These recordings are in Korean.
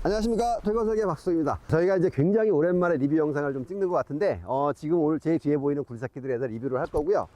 안녕하십니까, 돌건설계 박수입니다. 저희가 이제 굉장히 오랜만에 리뷰 영상을 좀 찍는 것 같은데 지금 오늘 제 뒤에 보이는 굴삭기들에 대해서 리뷰를 할 거고요.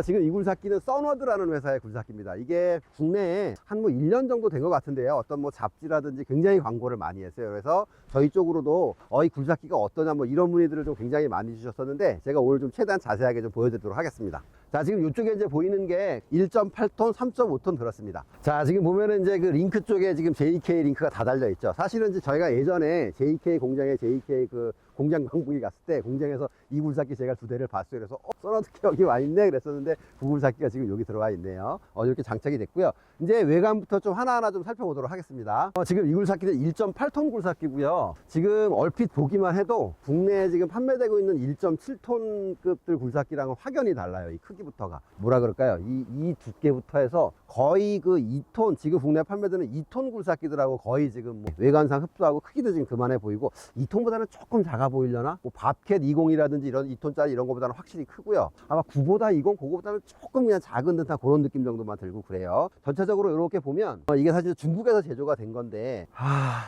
지금 이 굴삭기는 써너드라는 회사의 굴삭기입니다. 이게 국내에 한 1년 정도 된 것 같은데요. 어떤 잡지라든지 굉장히 광고를 많이 했어요. 그래서 저희 쪽으로도 이 굴삭기가 어떠냐 이런 문의들을 좀 굉장히 많이 주셨었는데, 제가 오늘 좀 최대한 자세하게 좀 보여드리도록 하겠습니다. 자, 지금 이쪽에 이제 보이는 게 1.8톤, 3.5톤 들었습니다. 자, 지금 보면은 이제 그 링크 쪽에 지금 JK 링크가 다 달려 있죠. 사실은 이제 저희가 예전에 JK 공장에 JK 그 공장 방문이 갔을 때 공장에서 이 굴삭기 제가 2대를 봤어요. 그래서 써너드기 여기 와 있네 그랬었는데, 그 굴삭기가 지금 여기 들어와 있네요. 이렇게 장착이 됐고요. 이제 외관부터 좀 하나하나 좀 살펴보도록 하겠습니다. 지금 이 굴삭기는 1.8톤 굴삭기고요. 지금 얼핏 보기만 해도 국내에 지금 판매되고 있는 1.7톤급들 굴삭기랑은 확연히 달라요. 이 크기부터가 뭐라 그럴까요? 이 두께부터 해서 거의 그 2톤, 지금 국내에 판매되는 2톤 굴삭기들하고 거의 지금 외관상 흡사하고 크기도 지금 그만해 보이고, 2톤보다는 조금 작아 보이려나? 밥캣 20이라든지 이런 2톤짜리 이런 거보다는 확실히 크고요. 아마 9보다 20, 그거보다는 조금 그냥 작은 듯한 그런 느낌 정도만 들고 그래요. 전체적으로 이렇게 보면 이게 사실 중국에서 제조가 된 건데,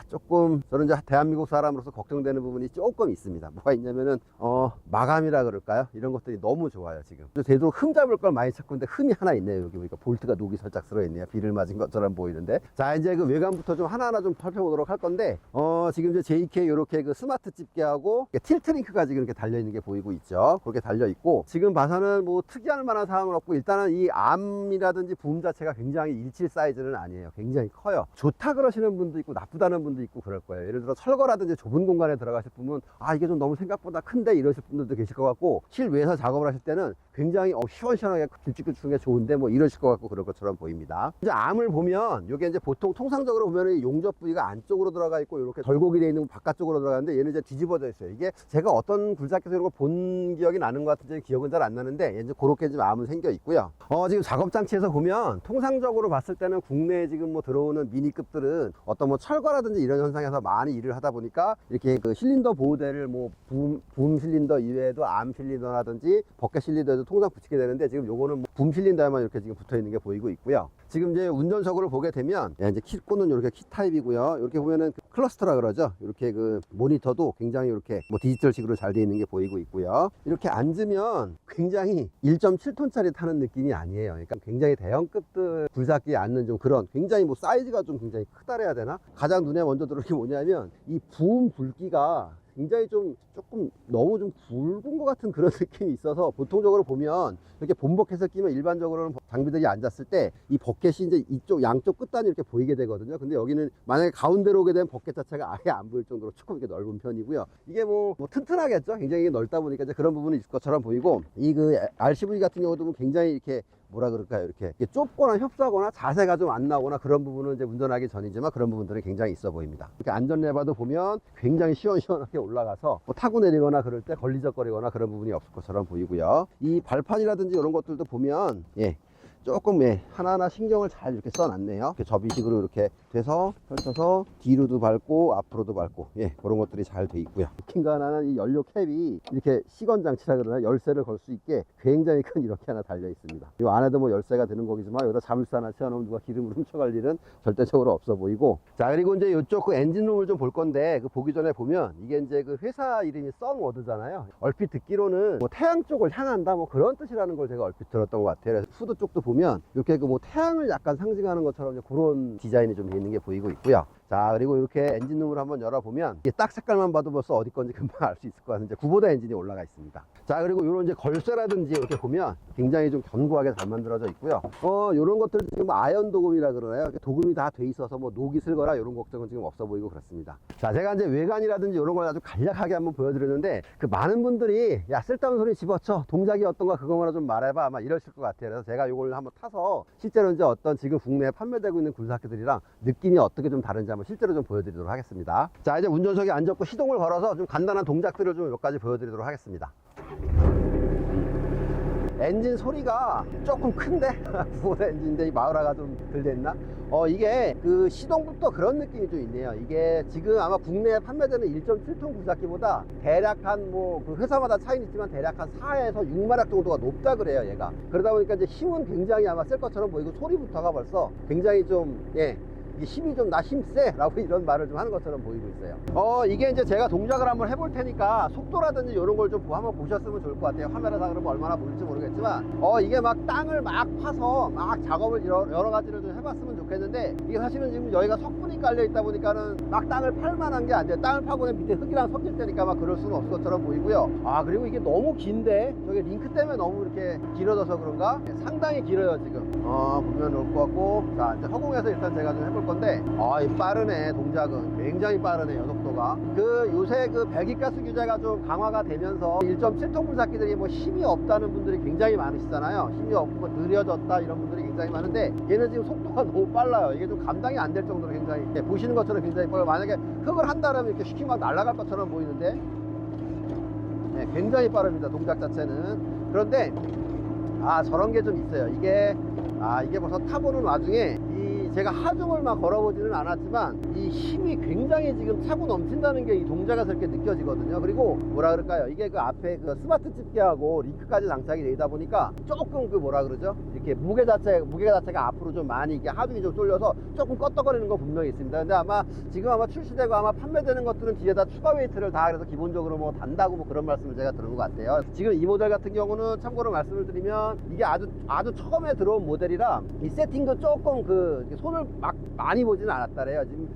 조금 저는 이제 대한민국 사람으로서 걱정되는 부분이 조금 있습니다. 뭐가 있냐면은 마감이라 그럴까요? 이런 것들이 너무 좋아요. 지금 되도록 흠 잡을 걸 많이 찾고 있는데 흠이 하나 있네요. 여기 보니까 볼트가 녹이 살짝 들어 있네요. 비를 맞은 것처럼 보이는데. 자, 이제 그 외관부터 좀 하나하나 좀 살펴보도록 할 건데, 지금 이제 JK 이렇게 그 스마트 집게하고 틸트링크가 지금 이렇게 달려 있는 게 보이고 있죠. 그렇게 달려 있고, 지금 봐서는 특이할 만한 사항은 없고, 일단은 이 암이라든지 붐 자체가 굉장히 일칠 사이즈는 아니에요. 굉장히 커요. 좋다 그러시는 분도 있고 나쁘다는 분도 있고 그럴 거예요. 예를 들어 철거라든지 좁은 공간에 들어가실 분은 이게 좀 너무 생각보다 큰데 이러실 분들도 계실 것 같고, 실외에서 작업을 하실 때는 굉장히 시원시원하게 길쭉길쭉한 게 좋은데 이러실 것 같고 그럴 것처럼 보입니다. 이제 암을 보면 이게 이제 보통 통상적으로 보면 이 용접 부위가 안쪽으로 들어가 있고 이렇게 덜곡이 되어 있는 바깥쪽으로 들어가는데, 얘는 이제 뒤집어져 있어요. 이게 제가 어떤 굴삭기에서 이런 거 본 기억이 나는 것 같은데 기억은 잘 안 나는데, 이제 그렇게 지금 암은 생겨 있고요. 지금 작업장치에서 보면 통상적으로 봤을 때는 국내에 지금 들어오는 미니급들은 어떤 철거라든지 이런 현상에서 많이 일을 하다 보니까 이렇게 그 실린더 보호대를 붐 실린더 이외에도 암 실린더라든지 버켓 실린더에도 통상 붙이게 되는데, 지금 요거는 붐 실린더에만 이렇게 지금 붙어 있는 게 보이고 있고요. 지금 이제 운전석으로 보게 되면 이제 키 꽂는 이렇게 키 타입이고요. 이렇게 보면은 클러스터라 그러죠. 이렇게 그 모니터도 굉장히 이렇게 디지털식으로 잘 되어 있는 게 보이고 있고요. 이렇게 앉으면 굉장히 1.7톤짜리 타는 느낌이 아니에요. 그러니까 굉장히 대형급들 굴삭기에 앉는 좀 그런, 굉장히 사이즈가 좀 굉장히 크다 해야 되나? 가장 눈에 먼저 들어오는 게 뭐냐면 이 부음 굵기가 굉장히 조금 너무 좀 굵은 것 같은 그런 느낌이 있어서, 보통적으로 보면 이렇게 본버켓을 끼면 일반적으로는 장비들이 앉았을 때 이 버켓이 이제 이쪽 양쪽 끝단이 이렇게 보이게 되거든요. 근데 여기는 만약에 가운데로 오게 되면 버켓 자체가 아예 안 보일 정도로 조금 이렇게 넓은 편이고요. 이게 튼튼하겠죠. 굉장히 넓다 보니까 이제 그런 부분이 있을 것처럼 보이고, 이 그 RCV 같은 경우도 굉장히 이렇게 뭐라 그럴까요? 이렇게 좁거나 협소하거나 자세가 좀 안 나오거나 그런 부분은 이제 운전하기 전이지만 그런 부분들은 굉장히 있어 보입니다. 이렇게 안전레바도 보면 굉장히 시원시원하게 올라가서 타고 내리거나 그럴 때 걸리적거리거나 그런 부분이 없을 것처럼 보이고요. 이 발판이라든지 이런 것들도 보면 조금 하나하나 신경을 잘 이렇게 써놨네요. 이렇게 접이식으로 이렇게 돼서 펼쳐서 뒤로도 밟고 앞으로도 밟고 그런 것들이 잘 돼 있고요. 웃긴 거 하나는 이 연료 캡이 이렇게 시건 장치라 그러나 열쇠를 걸 수 있게 굉장히 큰 이렇게 하나 달려 있습니다. 이 안에도 열쇠가 되는 거기지만 여기다 자물쇠 하나 채워놓으면 누가 기름을 훔쳐갈 일은 절대적으로 없어 보이고, 자, 그리고 이제 이쪽 그 엔진룸을 좀 볼 건데, 그 보기 전에 보면 이게 이제 그 회사 이름이 썬워드잖아요. 얼핏 듣기로는 태양 쪽을 향한다 그런 뜻이라는 걸 제가 얼핏 들었던 것 같아요. 그래서 후드 쪽도 보면 이렇게 그 태양을 약간 상징하는 것처럼 그런 디자인이 좀 돼 있는 게 보이고 있고요. 자, 그리고 이렇게 엔진룸을 한번 열어보면 이게 딱 색깔만 봐도 벌써 어디 건지 금방 알 수 있을 것 같은데 9보다 엔진이 올라가 있습니다. 자, 그리고 이런 이제 걸쇠라든지 이렇게 보면 굉장히 좀 견고하게 잘 만들어져 있고요. 이런 것들 지금 아연 도금이라 그러나요? 도금이 다 돼 있어서 녹이 슬거나 이런 걱정은 지금 없어 보이고 그렇습니다. 자, 제가 이제 외관이라든지 이런 걸 아주 간략하게 한번 보여드렸는데, 그 많은 분들이 쓸데없는 소리 집어쳐, 동작이 어떤가 그거만 좀 말해봐 아마 이러실 것 같아요. 그래서 제가 이걸 한번 타서 실제로 이제 어떤 지금 국내에 판매되고 있는 굴삭기들이랑 느낌이 어떻게 좀 다른지 한번 실제로 좀 보여드리도록 하겠습니다. 자, 이제 운전석에 앉았고 시동을 걸어서 좀 간단한 동작들을 좀 몇 가지 보여드리도록 하겠습니다. 엔진 소리가 조금 큰데 9보다 엔진인데 이 마우라가 좀 덜 됐나? 이게 그 시동부터 그런 느낌이 좀 있네요. 이게 지금 아마 국내에 판매되는 1.7톤 굴삭기보다 대략 한 그 회사마다 차이는 있지만 대략 한 4에서 6마력 정도가 높다 그래요, 얘가. 그러다 보니까 이제 힘은 굉장히 아마 셀 것처럼 보이고, 소리부터가 벌써 굉장히 좀 이게 힘이 좀 나 힘세 라고 이런 말을 좀 하는 것처럼 보이고 있어요. 이게 이제 제가 동작을 한번 해볼 테니까 속도라든지 이런 걸 좀 한번 보셨으면 좋을 것 같아요. 카메라상 그러면 얼마나 보일지 모르겠지만 이게 막 땅을 막 파서 막 작업을 여러 가지를 좀 해봤으면 좋겠는데, 이게 사실은 지금 여기가 석분이 깔려 있다 보니까는 막 땅을 팔 만한 게 안 돼요. 땅을 파고 밑에 흙이랑 섞일 테니까 막 그럴 수는 없을 것처럼 보이고요. 그리고 이게 너무 긴데 저게 링크 때문에 너무 이렇게 길어져서 그런가 상당히 길어요 지금. 보면 올 것 같고, 자 이제 허공에서 일단 제가 좀 해볼 건데, 이 빠르네. 동작은 굉장히 빠르네요, 속도가. 요새 배기가스 규제가 좀 강화가 되면서 1.7톤 굴삭기들이 뭐 힘이 없다는 분들이 굉장히 많으시잖아요. 힘이 없고 느려졌다 이런 분들이 굉장히 많은데, 얘는 지금 속도가 너무 빨라요. 이게 좀 감당이 안 될 정도로 굉장히, 보시는 것처럼 굉장히 빨라요. 만약에 흙을 한다면 이렇게 쉽게 막 날아갈 것처럼 보이는데, 네, 굉장히 빠릅니다, 동작 자체는. 그런데 저런 게 좀 있어요. 이게 벌써 타보는 와중에 제가 하중을 막 걸어보지는 않았지만 이 힘이 굉장히 지금 차고 넘친다는 게 이 동작에서 이렇게 느껴지거든요. 그리고 뭐라 그럴까요? 이게 앞에 스마트 집게하고 링크까지 장착이 되다 보니까 조금 뭐라 그러죠? 이렇게 무게 자체가 앞으로 좀 많이 이게 하중이 좀 쏠려서 조금 껐덕거리는 거 분명히 있습니다. 근데 지금 출시되고 판매되는 것들은 뒤에다 추가 웨이트를 다 그래서 기본적으로 뭐 단다고 뭐 그런 말씀을 제가 들은 것 같아요. 지금 이 모델 같은 경우는 참고로 말씀을 드리면 이게 아주 처음에 들어온 모델이라 이 세팅도 조금 손을 막 많이 보지는 않았다래요. 지금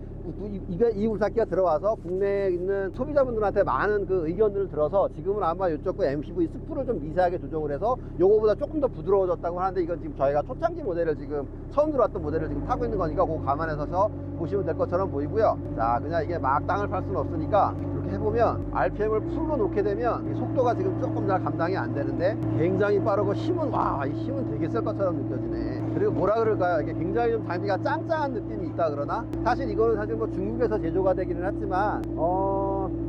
이 굴삭기가 들어와서 국내에 있는 소비자분들한테 많은 의견들을 들어서 지금은 아마 이쪽 MCV 스프를 좀 미세하게 조정을 해서 요거보다 조금 더 부드러워졌다고 하는데, 이건 지금 저희가 초창기 모델을 지금 처음 들어왔던 모델을 지금 타고 있는 거니까 그거 감안해서 보시면 될 것처럼 보이고요. 자, 그냥 이게 막 땅을 팔 수는 없으니까 이렇게 해보면 RPM을 풀로 놓게 되면 이 속도가 지금 조금 잘 감당이 안 되는데 굉장히 빠르고 힘은 이 힘은 되게 셀 것처럼 느껴지네. 그리고 뭐라 그럴까요? 이게 굉장히 좀 장비가 짱짱한 느낌이 있다 그러나, 사실 이거는 사실 뭐 중국에서 제조가 되기는 했지만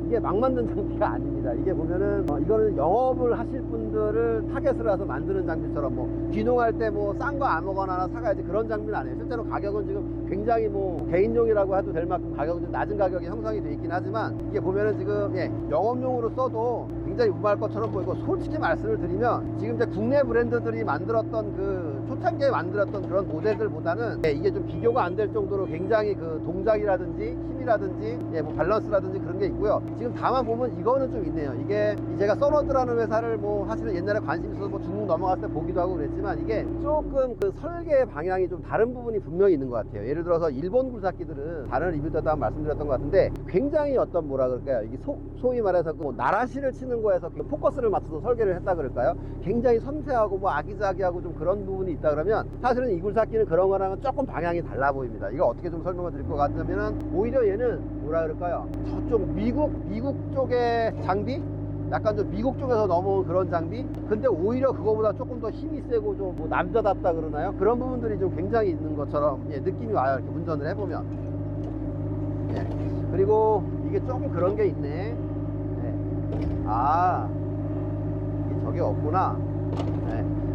이게 막 만든 장비가 아닙니다. 이게 보면은 이거는 영업을 하실 분들을 타겟으로 해서 만드는 장비처럼 뭐 귀농할 때 뭐 싼 거 아무거나 하나 사가야지 그런 장비는 아니에요. 실제로 가격은 지금 굉장히 뭐 개인용이라고 해도 될 만큼 가격은 좀 낮은 가격이 형성이 돼 있긴 하지만, 이게 보면은 지금 영업용으로 써도 굉장히 무방할 것처럼 보이고, 솔직히 말씀을 드리면 지금 이제 국내 브랜드들이 만들었던 초창기에 만들었던 그런 모델들보다는 이게 좀 비교가 안 될 정도로 굉장히 동작이라든지 힘이라든지 뭐 밸런스라든지 그런 게 있고요. 지금 다만 보면 이거는 좀 있네요. 이게 제가 써너드라는 회사를 뭐 사실은 옛날에 관심 있어서 뭐 중국 넘어갔을 때 보기도 하고 그랬지만, 이게 조금 설계 방향이 좀 다른 부분이 분명히 있는 것 같아요. 예를 들어서 일본 굴삭기들은 다른 리뷰 때도 말씀드렸던 것 같은데, 굉장히 뭐라 그럴까요? 이게 소위 말해서 나라시를 치는 거에서 포커스를 맞춰서 설계를 했다 그럴까요? 굉장히 섬세하고 뭐 아기자기하고 좀 그런 부분이 있다 그러면, 사실은 이 굴삭기는 그런 거랑은 조금 방향이 달라 보입니다. 이거 어떻게 좀 설명을 드릴 것 같으면은, 오히려 얘는 뭐라 그럴까요? 저쪽 미국 쪽의 장비? 약간 좀 미국 쪽에서 넘어온 그런 장비? 근데 오히려 그거보다 조금 더 힘이 세고 좀 뭐 남자답다 그러나요? 그런 부분들이 좀 굉장히 있는 것처럼 느낌이 와요. 이렇게 운전을 해보면. 그리고 이게 조금 그런 게 있네. 이게 저게 없구나.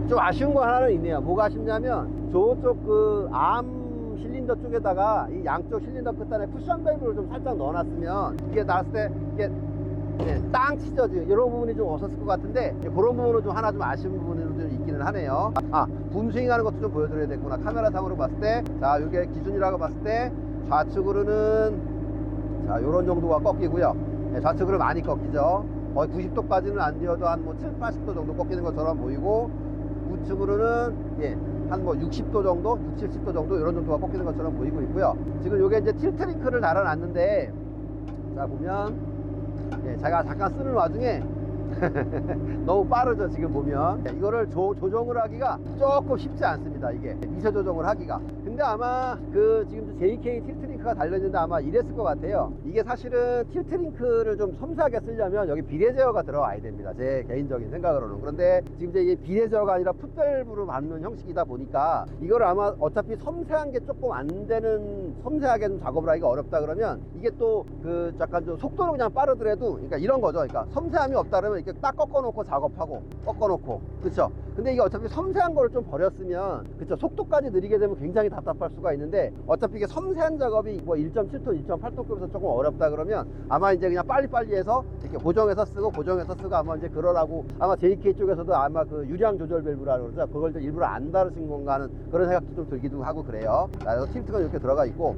좀 아쉬운 거 하나는 있네요. 뭐가 아쉽냐면 저쪽 암 실린더 쪽에다가 이 양쪽 실린더 끝단에 쿠션 밸브를 좀 살짝 넣어놨으면 이게 나왔을 때 이게 땅 치죠. 이런 부분이 좀 없었을 것 같은데, 그런 부분은 좀 하나 좀 아쉬운 부분이 좀 있기는 하네요. 붐스윙 하는 것도 좀 보여드려야 되겠구나. 카메라 상으로 봤을 때, 자, 이게 기준이라고 봤을 때 좌측으로는 자, 요런 정도가 꺾이고요. 좌측으로 많이 꺾이죠. 거의 90도까지는 안 되어도 한 뭐 7, 80도 정도 꺾이는 것처럼 보이고, 우측으로는 한 뭐 60도 정도, 60, 70도 정도 이런 정도가 꺾이는 것처럼 보이고 있고요. 지금 요게 이제 틸트 링크를 달아놨는데, 자 보면 제가 잠깐 쓰는 와중에 너무 빠르죠. 지금 보면 이거를 조정을 하기가 조금 쉽지 않습니다. 이게 미세 조정을 하기가. 근데 아마 지금 JK 틸트링크가 달려있는데 아마 이랬을 것 같아요. 이게 사실은 틸트링크를 좀 섬세하게 쓰려면 여기 비례 제어가 들어와야 됩니다. 제 개인적인 생각으로는. 그런데 지금 이제 이게 비례 제어가 아니라 풋밸브로 받는 형식이다 보니까, 이걸 아마 어차피 섬세한 게 조금 안 되는, 섬세하게 좀 작업을 하기가 어렵다 그러면, 이게 또 약간 좀 속도는 그냥 빠르더라도, 그러니까 이런 거죠. 그러니까 섬세함이 없다 그러면 이렇게 딱 꺾어놓고 작업하고 꺾어놓고, 그렇죠? 근데 이게 어차피 섬세한 거를 좀 버렸으면 그쵸, 속도까지 느리게 되면 굉장히 답답할 수가 있는데 어차피 이게 섬세한 작업이 뭐 1.7톤 1.8톤급에서 조금 어렵다 그러면 아마 이제 그냥 빨리빨리 해서 이렇게 고정해서 쓰고 아마 이제 그러라고 아마 JK 쪽에서도 아마 그 유량 조절 밸브라고 그러죠. 그걸 좀 일부러 안 다루신 건가 하는 그런 생각도 좀 들기도 하고 그래요. 그래서 틸트가 이렇게 들어가 있고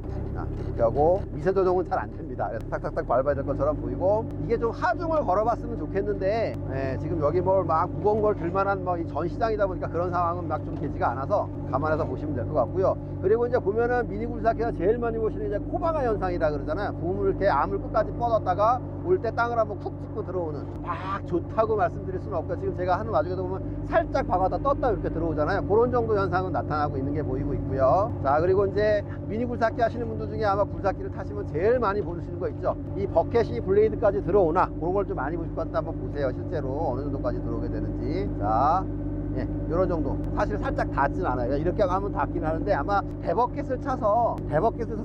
이렇게 하고 미세 조정은 잘 안 됩니다. 그래서 탁탁탁 밟아야 될 것처럼 보이고 이게 좀 하중을 걸어봤으면 좋겠는데 지금 여기 뭘 막 무거운 걸 들만한 뭐 전시장이다 보니까 그런 상황은 막 좀 되지가 않아서 감안해서 보시면 될 것 같고요. 그리고 이제 보면은 미니 굴삭기가 제일 많이 보시는 이제 코방아 현상이라 그러잖아요. 붐을 이렇게 암을 끝까지 뻗었다가 올 때 땅을 한번 쿡 찍고 들어오는 막 좋다고 말씀드릴 수는 없고 지금 제가 하는 와중에도 보면 살짝 박았다 떴다 이렇게 들어오잖아요. 그런 정도 현상은 나타나고 있는 게 보이고 있고요. 자, 그리고 이제 미니 굴삭기 하시는 분들 중에 아마 굴삭기를 타시면 제일 많이 보시는 거 있죠. 이 버켓이 블레이드까지 들어오나 그런 걸 좀 많이 보실 것 같다. 한번 보세요. 실제로 어느 정도까지 들어오게 되는지. 자, 예, 요런 정도. 사실 살짝 닿진 않아요. 이렇게 하면 닿긴 하는데 아마 대버켓을 차서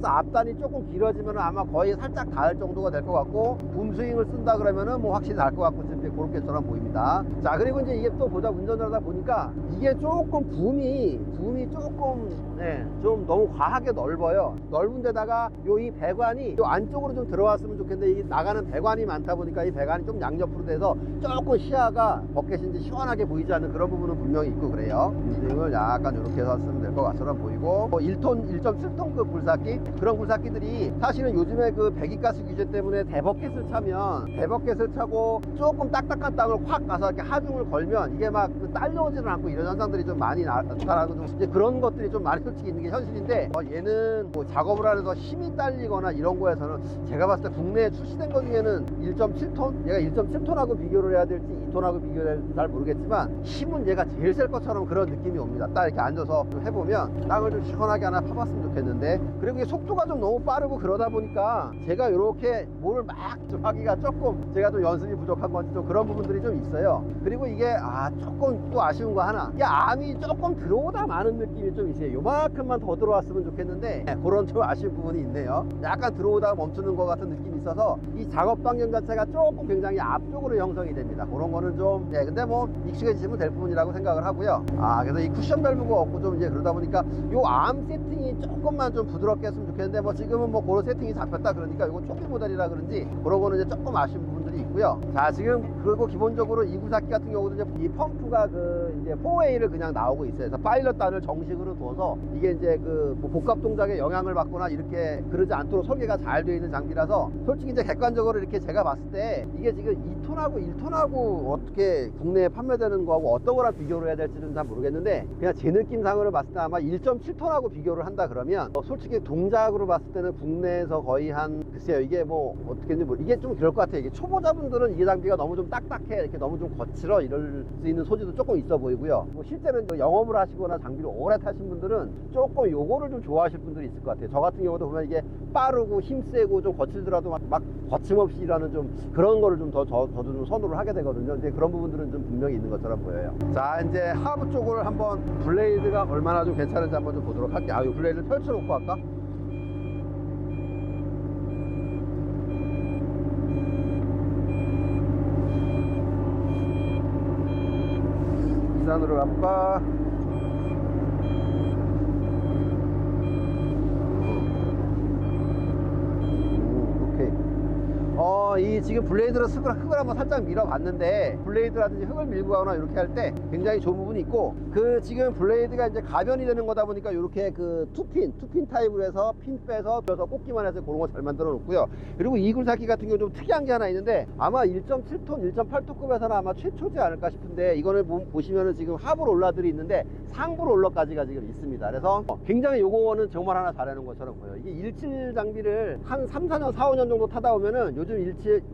앞단이 조금 길어지면 아마 거의 살짝 닿을 정도가 될 것 같고 붐스윙을 쓴다 그러면은 뭐 확실히 닿을 것 같고 지금 그렇게처럼 보입니다. 자, 그리고 이제 이게 또 운전을 하다 보니까 이게 조금 붐이 조금 좀 너무 과하게 넓어요. 넓은 데다가 이 배관이 요 안쪽으로 좀 들어왔으면 좋겠는데 이게 나가는 배관이 많다 보니까 이 배관이 좀 양옆으로 돼서 조금 시야가 버켓인지 시원하게 보이지 않는 그런 부분은 분명히 있고 그래요. 붐스윙을 약간 이렇게 해서 쓰면 될 것 같처럼 보이고 1톤, 1.7톤급 굴삭기 그런 굴삭기들이 사실은 요즘에 그 배기가스 규제 때문에 대버켓을 차고 조금 딱딱한 땅을 확 가서 이렇게 하중을 걸면 이게 막 딸려오지는 않고 이런 현상들이 좀 많이 나타나고 좀 이제 그런 것들이 좀 많이 솔직히 있는 게 현실인데 얘는 뭐 작업을 하면서 힘이 딸리거나 이런 거에서는 제가 봤을 때 국내에 출시된 것 중에는 1.7톤? 얘가 1.7톤하고 비교를 해야 될지 2톤하고 비교를 해야 될지 잘 모르겠지만 힘은 얘가 제일 셀 것처럼 그런 느낌이 옵니다. 딱 이렇게 앉아서 좀 해보면 땅을 좀 시원하게 하나 파봤으면 좋겠는데 그리고 이게 속도가 좀 너무 빠르고 그러다 보니까 제가 이렇게 뭐를 막 좀 하기가 조금 제가 좀 연습이 부족한 건지 좀 그런 부분들이 좀 있어요. 그리고 이게 조금 또 아쉬운 거 하나 이게 암이 조금 들어오다 마는 느낌이 좀 있어요. 요만큼만 더 들어왔으면 좋겠는데 그런 좀 아쉬운 부분이 있네요. 약간 들어오다가 멈추는 것 같은 느낌이 있어서 이 작업 반경 자체가 조금 굉장히 앞쪽으로 형성이 됩니다. 그런 거는 좀 근데 뭐 익숙해지시면 될 부분이라고 생각을 하고요. 그래서 이 쿠션 밸브가 없고 좀 이제 그러다 보니까 요 암 세팅이 조금만 좀 부드럽게 했으면 좋겠는데 뭐 지금은 뭐 그런 세팅이 잡혔다 그러니까 이거 초기 모델이라 그런지 그런 거는 이제 조금 아쉬운 부분들이 있고요. 자, 지금 그리고 기본적으로 이 굴삭기 같은 경우도 이제 이 펌프가 그 이제 4A를 그냥 나오고 있어요. 그래서 파일럿 단을 정식으로 둬서 이게 이제 뭐 복합 동작에 영향을 받거나 이렇게 그러지 않도록 설계가 잘 되어 있는 장비라서 솔직히 이제 객관적으로 이렇게 제가 봤을 때 이게 지금 2톤하고 1톤하고 어떻게 국내에 판매되는 거하고 어떤 거랑 비교를 해야 될지는 잘 모르겠는데 그냥 제 느낌상으로 봤을 때 아마 1.7톤하고 비교를 한다 그러면 솔직히 동작으로 봤을 때는 국내에서 거의 글쎄요 이게 뭐 어떻게인지 이게 좀 그럴 것 같아요. 이게 초보자분들은 이 장비가 너무 좀 딱딱해 이렇게 너무 좀 거칠어 이럴 수 있는 소지도 조금 있어 보이고요. 뭐 실제는 영업을 하시거나 장비를 오래 타신 분들은 조금 요거를 좀 좋아하실 분들이 있을 것 같아요. 저 같은 경우도 보면 이게 빠르고 힘세고 좀 거칠더라도 막 거침없이 일하는 좀 그런 거를 좀 저도 좀 선호를 하게 되거든요. 이제 그런 부분들은 좀 분명히 있는 것처럼 보여요. 자, 이제 하부 쪽을 한번 블레이드가 얼마나 좀 괜찮은지 한번 좀 보도록 할게요. 이 블레이드를 펼쳐놓고 할까? 이산으로 가볼까? 이 지금 블레이드로 흙을 한번 살짝 밀어봤는데 블레이드라든지 흙을 밀고 가거나 이렇게 할 때 굉장히 좋은 부분이 있고 그 지금 블레이드가 이제 가변이 되는 거다 보니까 이렇게 그 투핀 타입으로 해서 핀 빼서 꽂기만 해서 그런 거 잘 만들어 놓고요. 그리고 이 굴삭기 같은 경우 좀 특이한 게 하나 있는데 아마 1.7톤, 1.8톤급에서는 아마 최초지 않을까 싶은데 이거를 보시면은 지금 하부 롤러들이 있는데 상부 롤러까지가 지금 있습니다. 그래서 굉장히 요거는 정말 하나 잘해놓은 것처럼 보여요. 이게 17 장비를 한 3, 4년, 4, 5년 정도 타다 보면은 요즘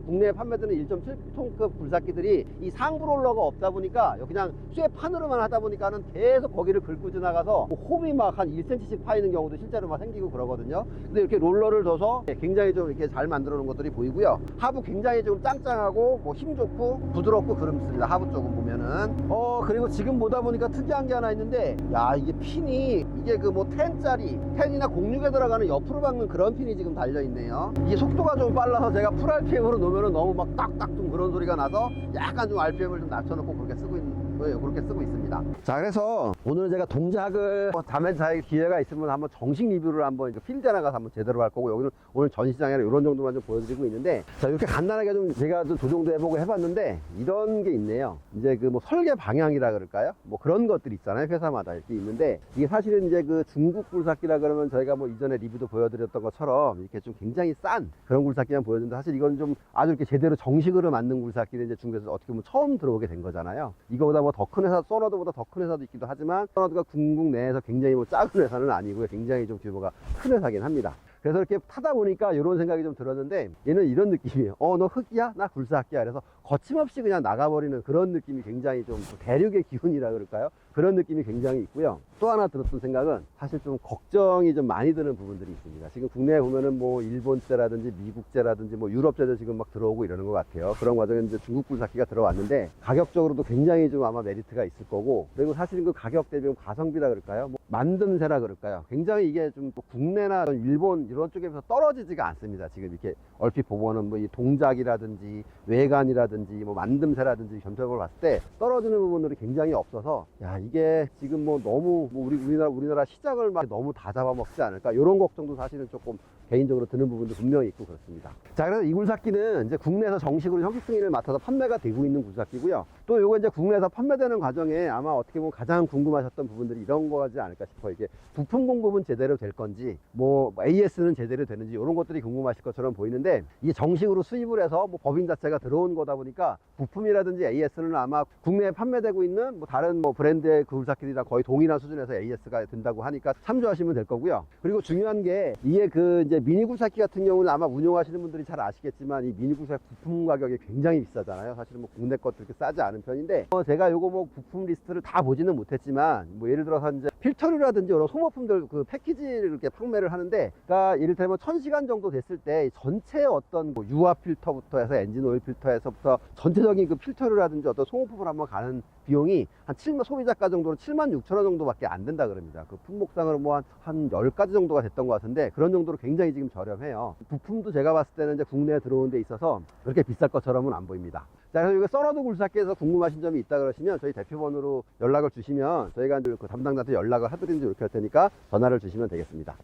국내에 판매되는 1.7톤급 굴삭기들이 이 상부 롤러가 없다 보니까 그냥 쇠판으로만 하다 보니까는 계속 거기를 긁고 지나가서 홈이 막 한 1cm씩 파이는 경우도 실제로 막 생기고 그러거든요. 근데 이렇게 롤러를 둬서 굉장히 좀 이렇게 잘 만들어 놓은 것들이 보이고요. 하부 굉장히 좀 짱짱하고 뭐 힘 좋고 부드럽고 그렇습니다. 하부 쪽은 보면은 그리고 지금 보다 보니까 특이한 게 하나 있는데 야, 이게 핀이 이게 그 뭐 10짜리 10이나 06에 들어가는 옆으로 박는 그런 핀이 지금 달려 있네요. 이게 속도가 좀 빨라서 제가 풀 RPM으로 놓으면은 너무 막 딱딱 좀 그런 소리가 나서 약간 좀 RPM을 좀 낮춰놓고 그렇게 쓰고 있는 그렇게 쓰고 있습니다. 자, 그래서 오늘 제가 동작을 다음에 잘 기회가 있으면 한번 정식 리뷰를 한번 필드에 나가서 한번 제대로 할 거고, 여기는 오늘 전시장이라 이런 정도만 좀 보여드리고 있는데, 자, 이렇게 간단하게 좀 제가 좀 조정도 해보고 해봤는데 이런 게 있네요. 이제 그 뭐 설계 방향이라 그럴까요? 뭐 그런 것들이 있잖아요. 회사마다 이렇게 있는데, 이게 사실은 이제 그 중국 굴삭기라 그러면 저희가 뭐 이전에 리뷰도 보여드렸던 것처럼 이렇게 좀 굉장히 싼 그런 굴삭기만 보여드는데, 사실 이건 좀 아주 이렇게 제대로 정식으로 만든 굴삭기는 이제 중국에서 어떻게 보면 처음 들어오게 된 거잖아요. 이거보다 뭐 더 큰 회사, 소너드보다 더 큰 회사도 있기도 하지만, 소너드가 중국 내에서 굉장히 뭐 작은 회사는 아니고요. 굉장히 좀 규모가 큰 회사긴 합니다. 그래서 이렇게 타다 보니까 이런 생각이 좀 들었는데, 얘는 이런 느낌이에요. 너 흙이야? 나 굴삭기야. 그래서 거침없이 그냥 나가버리는 그런 느낌이 굉장히 좀 대륙의 기운이라 그럴까요? 그런 느낌이 굉장히 있고요. 또 하나 들었던 생각은 사실 좀 걱정이 좀 많이 드는 부분들이 있습니다. 지금 국내에 보면은 뭐 일본제라든지 미국제라든지 뭐 유럽제도 지금 막 들어오고 이러는 것 같아요. 그런 과정에 이제 중국 굴삭기가 들어왔는데 가격적으로도 굉장히 좀 아마 메리트가 있을 거고, 그리고 사실 그 가격 대비 가성비라 그럴까요? 뭐 만듦새라 그럴까요? 굉장히 이게 좀 국내나 일본 이런 쪽에서 떨어지지가 않습니다. 지금 이렇게 얼핏 보면은 뭐 이 동작이라든지 외관이라든지 뭐 만듦새라든지 전체적으로 봤을 때 떨어지는 부분들이 굉장히 없어서, 야, 이게 지금 뭐 너무 뭐 우리나라 시장을 막 너무 다 잡아먹지 않을까, 이런 걱정도 사실은 조금 개인적으로 드는 부분도 분명히 있고 그렇습니다. 자, 그래서 이 굴삭기는 이제 국내에서 정식으로 형식 승인을 맡아서 판매가 되고 있는 굴삭기고요. 또 요거 이제 국내에서 판매되는 과정에 아마 어떻게 보면 가장 궁금하셨던 부분들이 이런 거지 않을까 싶어요. 이게 부품 공급은 제대로 될 건지, 뭐 AS는 제대로 되는지, 이런 것들이 궁금하실 것처럼 보이는데, 이게 정식으로 수입을 해서 뭐 법인 자체가 들어온 거다 보니까 부품이라든지 AS는 아마 국내에 판매되고 있는 뭐 다른 뭐 브랜드의 굴삭기들이랑 거의 동일한 수준에서 AS가 된다고 하니까 참조하시면 될 거고요. 그리고 중요한 게, 이게 그 이제 미니 굴삭기 같은 경우는 아마 운용하시는 분들이 잘 아시겠지만, 이 미니 굴삭기 부품 가격이 굉장히 비싸잖아요. 사실은 뭐 국내 것도 이렇게 싸지 않은 편인데, 제가 요거 뭐 부품 리스트를 다 보지는 못했지만, 뭐 예를 들어서 이제 필터류라든지 이런 소모품들 그 패키지를 이렇게 판매를 하는데, 그러니까 이를테면 1000시간 정도 됐을 때 전체 어떤 뭐 유화 필터부터 해서 엔진 오일 필터에서부터 전체적인 그 필터류라든지 어떤 소모품을 한번 가는 비용이 한 7만, 소비자가 정도로 76,000원 정도밖에 안 된다 그럽니다. 그 품목상으로 뭐 한 10가지 정도가 됐던 것 같은데, 그런 정도로 굉장히 지금 저렴해요. 부품도 제가 봤을 때는 이제 국내에 들어오는 데 있어서 그렇게 비쌀 것처럼은 안 보입니다. 자, 그래서 이거 써너드 굴삭기에서 궁금하신 점이 있다 그러시면 저희 대표번호로 연락을 주시면 저희가 이제 그 담당자한테 연락을 해드리는지 이렇게 할 테니까 전화를 주시면 되겠습니다.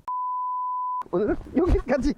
오늘은 여기까지.